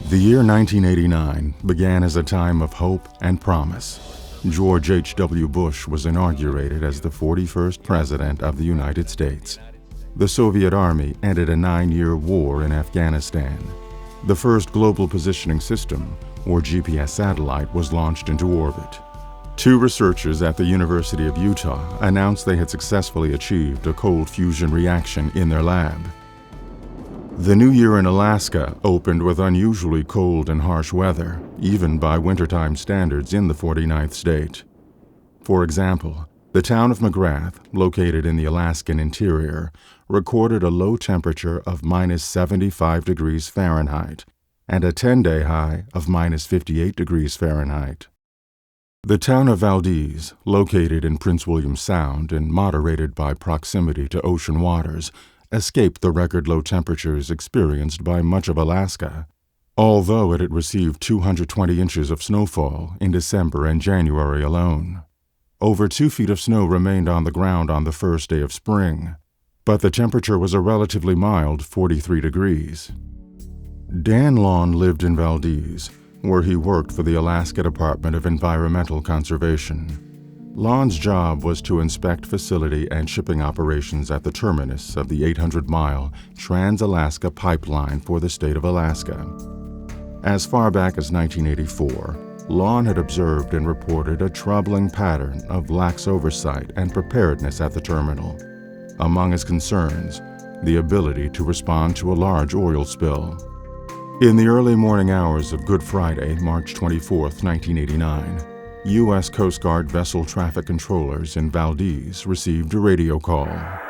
The year 1989 began as a time of hope and promise. George H.W. Bush was inaugurated as the 41st President of the United States. The Soviet Army ended a 9-year war in Afghanistan. The first Global Positioning System, or GPS satellite, was launched into orbit. 2 researchers at the University of Utah announced they had successfully achieved a cold fusion reaction in their lab. The new year in Alaska opened with unusually cold and harsh weather, even by wintertime standards in the 49th state. For example, the town of McGrath, located in the Alaskan interior, recorded a low temperature of minus 75 degrees Fahrenheit and a 10-day high of minus 58 degrees Fahrenheit. The town of Valdez, located in Prince William Sound and moderated by proximity to ocean waters, escaped the record low temperatures experienced by much of Alaska, although it had received 220 inches of snowfall in December and January alone. Over 2 feet of snow remained on the ground on the first day of spring, but the temperature was a relatively mild 43 degrees. Dan Lawn lived in Valdez, where he worked for the Alaska Department of Environmental Conservation. Lawn's job was to inspect facility and shipping operations at the terminus of the 800-mile Trans-Alaska Pipeline for the state of Alaska. As far back as 1984, Lawn had observed and reported a troubling pattern of lax oversight and preparedness at the terminal. Among his concerns, the ability to respond to a large oil spill. In the early morning hours of Good Friday, March 24, 1989, U.S. Coast Guard vessel traffic controllers in Valdez received a radio call. Yeah,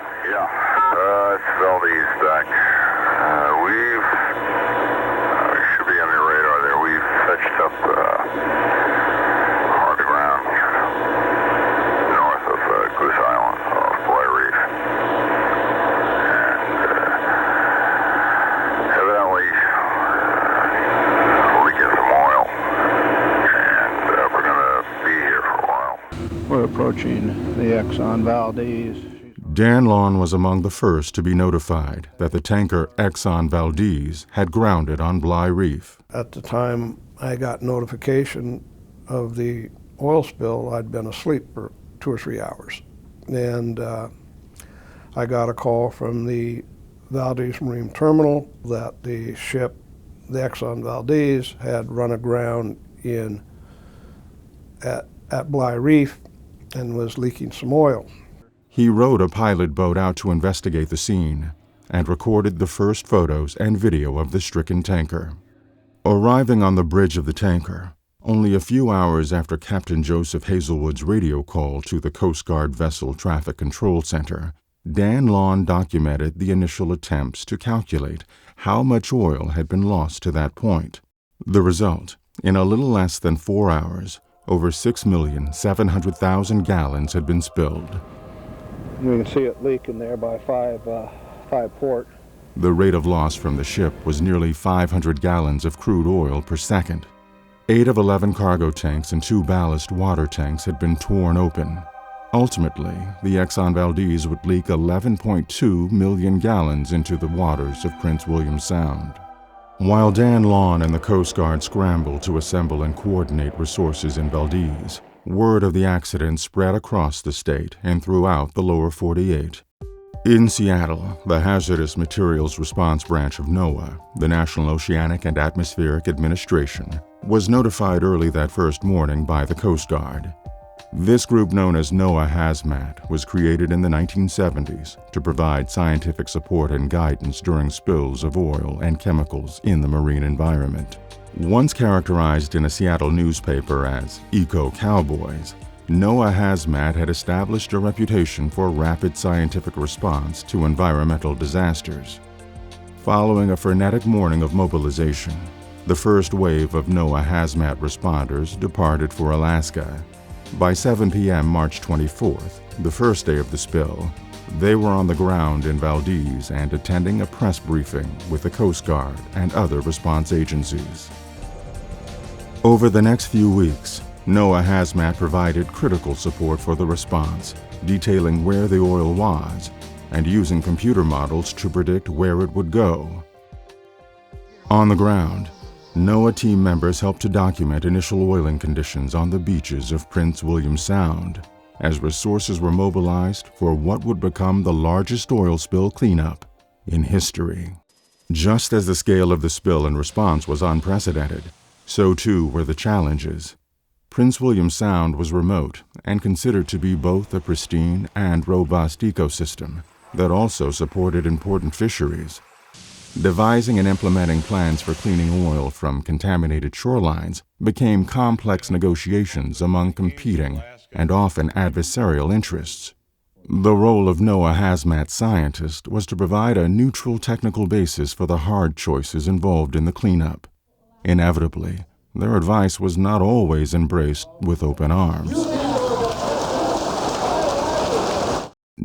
it's Valdez back. We should be on your radar there. We've fetched up hard ground north of Goose Island off Bly Reef. And evidently, we get some oil. We're approaching the Exxon Valdez. Dan Lawn was among the first to be notified that the tanker Exxon Valdez had grounded on Bly Reef. At the time I got notification of the oil spill, I'd been asleep for 2 or 3 hours. And I got a call from the Valdez Marine Terminal that the ship, the Exxon Valdez, had run aground at Bly Reef and was leaking some oil. He rowed a pilot boat out to investigate the scene and recorded the first photos and video of the stricken tanker. Arriving on the bridge of the tanker, only a few hours after Captain Joseph Hazelwood's radio call to the Coast Guard Vessel Traffic Control Center, Dan Lawn documented the initial attempts to calculate how much oil had been lost to that point. The result, in a little less than 4 hours, over 6,700,000 gallons had been spilled. You can see it leaking there by 5 port. The rate of loss from the ship was nearly 500 gallons of crude oil per second. 8 of 11 cargo tanks and 2 ballast water tanks had been torn open. Ultimately, the Exxon Valdez would leak 11.2 million gallons into the waters of Prince William Sound. While Dan Lawn and the Coast Guard scrambled to assemble and coordinate resources in Valdez, word of the accident spread across the state and throughout the lower 48. In Seattle, the Hazardous Materials Response Branch of NOAA, the National Oceanic and Atmospheric Administration, was notified early that first morning by the Coast Guard. This group, known as NOAA Hazmat, was created in the 1970s to provide scientific support and guidance during spills of oil and chemicals in the marine environment. Once characterized in a Seattle newspaper as eco-cowboys, NOAA Hazmat had established a reputation for rapid scientific response to environmental disasters. Following a frenetic morning of mobilization, the first wave of NOAA Hazmat responders departed for Alaska. By 7 p.m. March 24th, the first day of the spill, they were on the ground in Valdez and attending a press briefing with the Coast Guard and other response agencies. Over the next few weeks, NOAA Hazmat provided critical support for the response, detailing where the oil was and using computer models to predict where it would go. On the ground, NOAA team members helped to document initial oiling conditions on the beaches of Prince William Sound, as resources were mobilized for what would become the largest oil spill cleanup in history. Just as the scale of the spill and response was unprecedented, so too were the challenges. Prince William Sound was remote and considered to be both a pristine and robust ecosystem that also supported important fisheries. Devising and implementing plans for cleaning oil from contaminated shorelines became complex negotiations among competing and often adversarial interests. The role of NOAA hazmat scientist was to provide a neutral technical basis for the hard choices involved in the cleanup. Inevitably, their advice was not always embraced with open arms.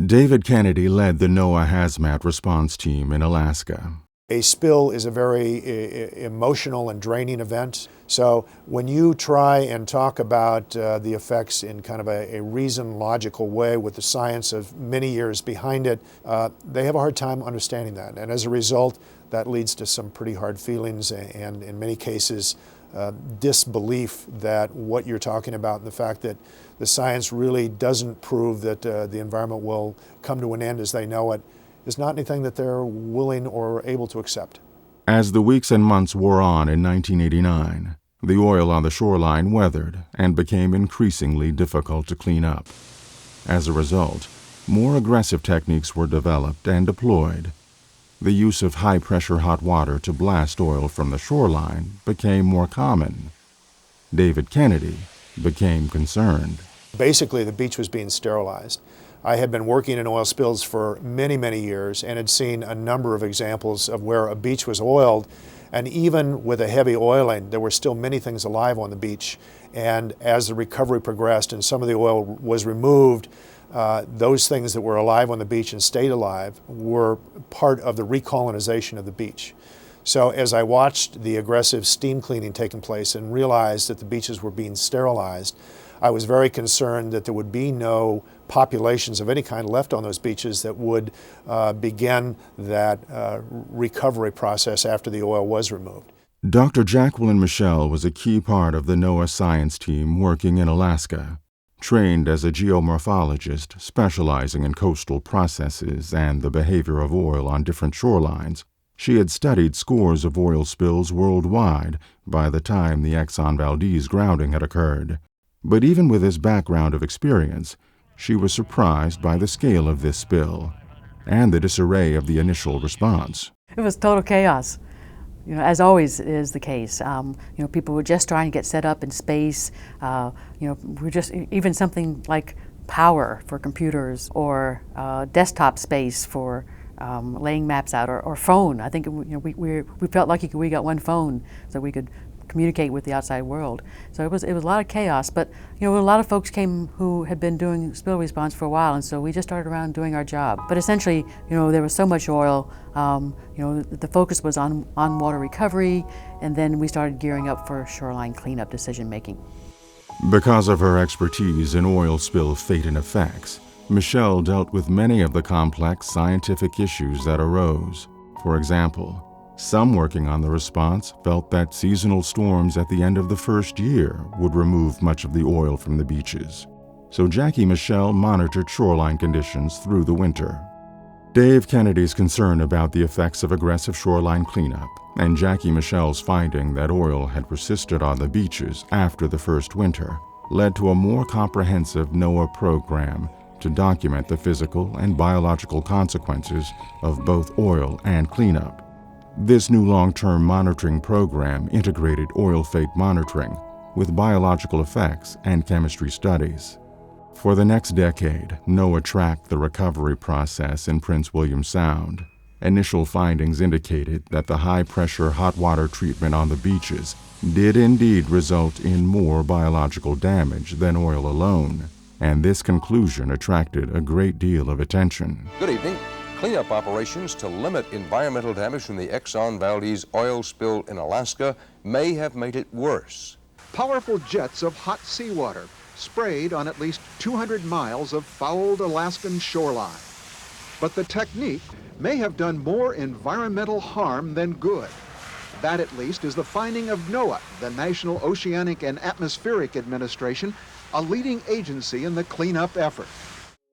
David Kennedy led the NOAA hazmat response team in Alaska. A spill is a very emotional and draining event. So when you try and talk about the effects in kind of a reasoned, logical way with the science of many years behind it, they have a hard time understanding that. And as a result, that leads to some pretty hard feelings and in many cases, disbelief that what you're talking about and the fact that the science really doesn't prove that the environment will come to an end as they know it is not anything that they're willing or able to accept. As the weeks and months wore on in 1989, the oil on the shoreline weathered and became increasingly difficult to clean up. As a result, more aggressive techniques were developed and deployed. The use of high-pressure hot water to blast oil from the shoreline became more common. David Kennedy became concerned. Basically, the beach was being sterilized. I had been working in oil spills for many, many years and had seen a number of examples of where a beach was oiled, and even with a heavy oiling, there were still many things alive on the beach. And as the recovery progressed and some of the oil was removed, those things that were alive on the beach and stayed alive were part of the recolonization of the beach. So as I watched the aggressive steam cleaning taking place and realized that the beaches were being sterilized, I was very concerned that there would be no populations of any kind left on those beaches that would begin that recovery process after the oil was removed. Dr. Jacqueline Michelle was a key part of the NOAA science team working in Alaska. Trained as a geomorphologist specializing in coastal processes and the behavior of oil on different shorelines, she had studied scores of oil spills worldwide by the time the Exxon Valdez grounding had occurred. But even with this background of experience, she was surprised by the scale of this spill and the disarray of the initial response. It was total chaos, as always is the case. People were just trying to get set up in space. We're just even something like power for computers or desktop space for laying maps out or phone. I think we felt lucky we got one phone so we could communicate with the outside world. So it was a lot of chaos, but a lot of folks came who had been doing spill response for a while, and so we just started around doing our job. But essentially, there was so much oil, the focus was on water recovery, and then we started gearing up for shoreline cleanup decision making. Because of her expertise in oil spill fate and effects, Michelle dealt with many of the complex scientific issues that arose. For example, some working on the response felt that seasonal storms at the end of the first year would remove much of the oil from the beaches. So Jackie Michelle monitored shoreline conditions through the winter. Dave Kennedy's concern about the effects of aggressive shoreline cleanup and Jackie Michelle's finding that oil had persisted on the beaches after the first winter led to a more comprehensive NOAA program to document the physical and biological consequences of both oil and cleanup. This new long-term monitoring program integrated oil fate monitoring with biological effects and chemistry studies. For the next decade, NOAA tracked the recovery process in Prince William Sound. Initial findings indicated that the high-pressure hot water treatment on the beaches did indeed result in more biological damage than oil alone, and this conclusion attracted a great deal of attention. Good evening. Cleanup operations to limit environmental damage from the Exxon Valdez oil spill in Alaska may have made it worse. Powerful jets of hot seawater sprayed on at least 200 miles of fouled Alaskan shoreline. But the technique may have done more environmental harm than good. That, at least, is the finding of NOAA, the National Oceanic and Atmospheric Administration, a leading agency in the cleanup effort.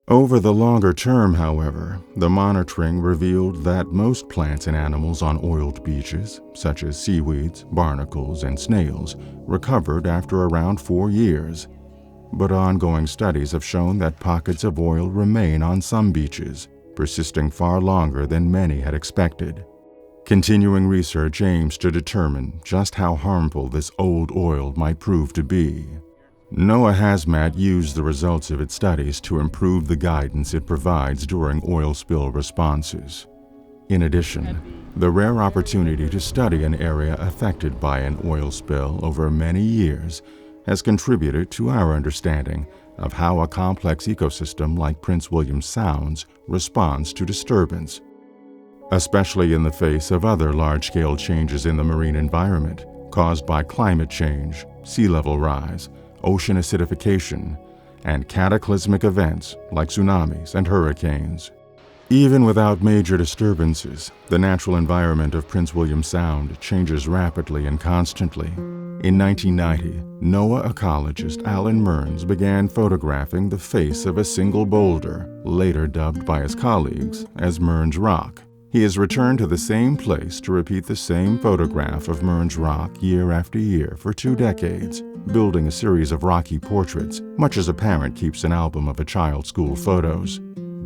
Over the longer term, however, the monitoring revealed that most plants and animals on oiled beaches, such as seaweeds, barnacles, and snails, recovered after around 4 years. But ongoing studies have shown that pockets of oil remain on some beaches, persisting far longer than many had expected. Continuing research aims to determine just how harmful this old oil might prove to be. NOAA Hazmat used the results of its studies to improve the guidance it provides during oil spill responses. In addition, the rare opportunity to study an area affected by an oil spill over many years has contributed to our understanding of how a complex ecosystem like Prince William Sound's responds to disturbance, especially in the face of other large-scale changes in the marine environment caused by climate change, sea level rise, ocean acidification, and cataclysmic events like tsunamis and hurricanes. Even without major disturbances, the natural environment of Prince William Sound changes rapidly and constantly. In 1990, NOAA ecologist Alan Mearns began photographing the face of a single boulder, later dubbed by his colleagues as Mearns Rock. He has returned to the same place to repeat the same photograph of Mearns Rock year after year for 2 decades, building a series of rocky portraits, much as a parent keeps an album of a child's school photos.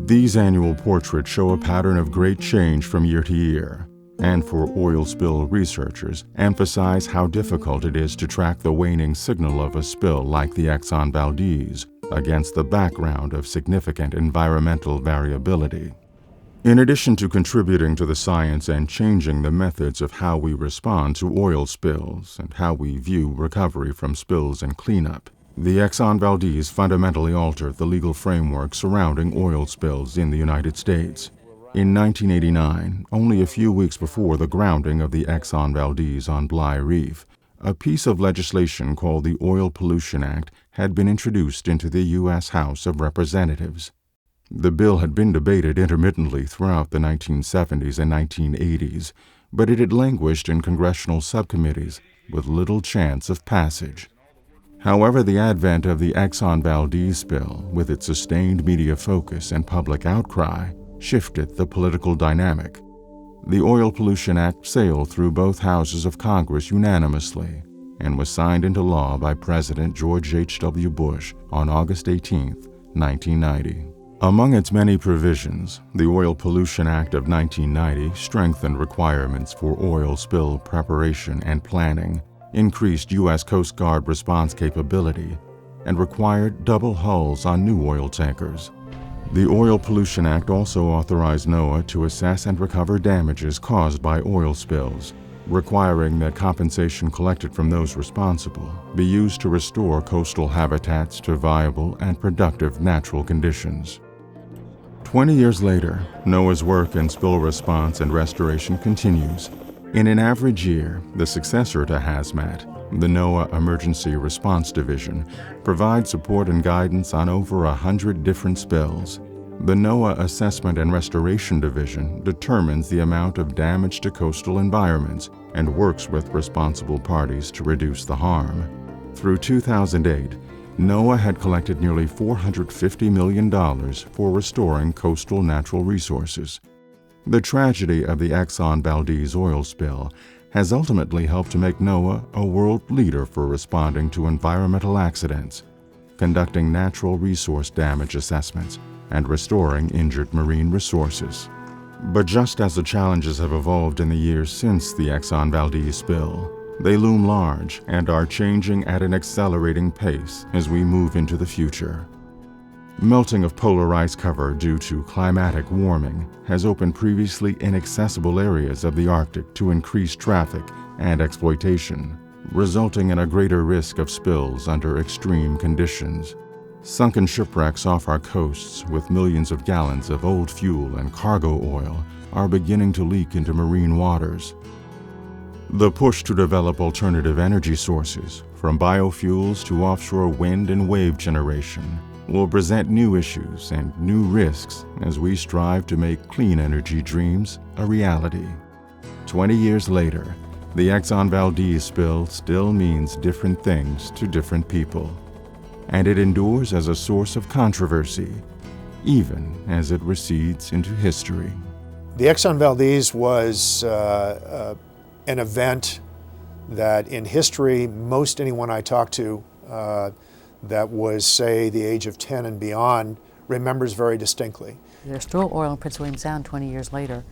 These annual portraits show a pattern of great change from year to year, and for oil spill researchers, emphasize how difficult it is to track the waning signal of a spill like the Exxon Valdez against the background of significant environmental variability. In addition to contributing to the science and changing the methods of how we respond to oil spills and how we view recovery from spills and cleanup, the Exxon Valdez fundamentally altered the legal framework surrounding oil spills in the United States. In 1989, only a few weeks before the grounding of the Exxon Valdez on Bligh Reef, a piece of legislation called the Oil Pollution Act had been introduced into the U.S. House of Representatives. The bill had been debated intermittently throughout the 1970s and 1980s, but it had languished in congressional subcommittees with little chance of passage. However, the advent of the Exxon Valdez spill, with its sustained media focus and public outcry, shifted the political dynamic. The Oil Pollution Act sailed through both houses of Congress unanimously and was signed into law by President George H.W. Bush on August 18, 1990. Among its many provisions, the Oil Pollution Act of 1990 strengthened requirements for oil spill preparation and planning, increased U.S. Coast Guard response capability, and required double hulls on new oil tankers. The Oil Pollution Act also authorized NOAA to assess and recover damages caused by oil spills, requiring that compensation collected from those responsible be used to restore coastal habitats to viable and productive natural conditions. 20 years later, NOAA's work in spill response and restoration continues. In an average year, the successor to Hazmat, the NOAA Emergency Response Division, provides support and guidance on over 100 different spills. The NOAA Assessment and Restoration Division determines the amount of damage to coastal environments and works with responsible parties to reduce the harm. Through 2008, NOAA had collected nearly $450 million for restoring coastal natural resources. The tragedy of the Exxon Valdez oil spill has ultimately helped to make NOAA a world leader for responding to environmental accidents, conducting natural resource damage assessments, and restoring injured marine resources. But just as the challenges have evolved in the years since the Exxon Valdez spill, they loom large and are changing at an accelerating pace as we move into the future. Melting of polar ice cover due to climatic warming has opened previously inaccessible areas of the Arctic to increased traffic and exploitation, resulting in a greater risk of spills under extreme conditions. Sunken shipwrecks off our coasts with millions of gallons of old fuel and cargo oil are beginning to leak into marine waters. The push to develop alternative energy sources, from biofuels to offshore wind and wave generation, will present new issues and new risks as we strive to make clean energy dreams a reality. 20 years later, the Exxon Valdez spill still means different things to different people, and it endures as a source of controversy, even as it recedes into history. The Exxon Valdez was an event that in history, most anyone I talk to that was, say, the age of 10 and beyond remembers very distinctly. There's still oil in Prince William Sound 20 years later,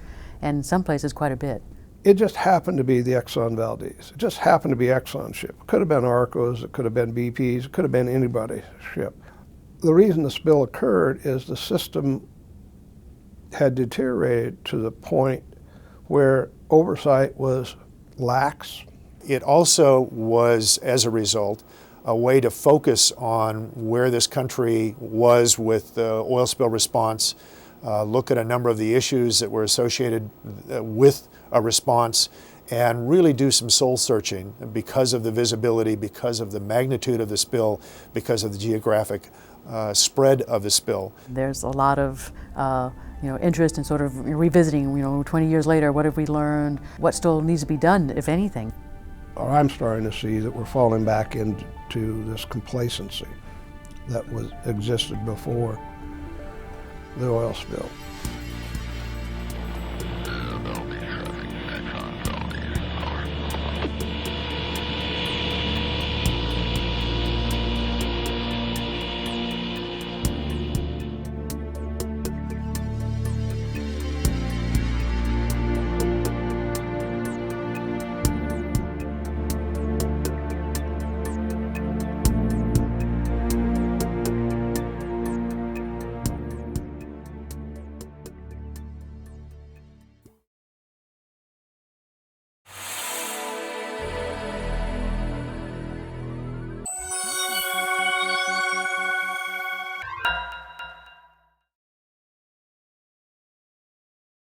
and in some places quite a bit. It just happened to be the Exxon Valdez. It just happened to be Exxon's ship. It could have been Arco's, it could have been BP's, it could have been anybody's ship. The reason the spill occurred is the system had deteriorated to the point where oversight was lax. It also was, as a result, a way to focus on where this country was with the oil spill response, look at a number of the issues that were associated with a response, and really do some soul searching because of the visibility, because of the magnitude of the spill, because of the geographic spread of the spill. There's a lot of interest in sort of revisiting, 20 years later, what have we learned? What still needs to be done, if anything? I'm starting to see that we're falling back into this complacency that existed before the oil spill.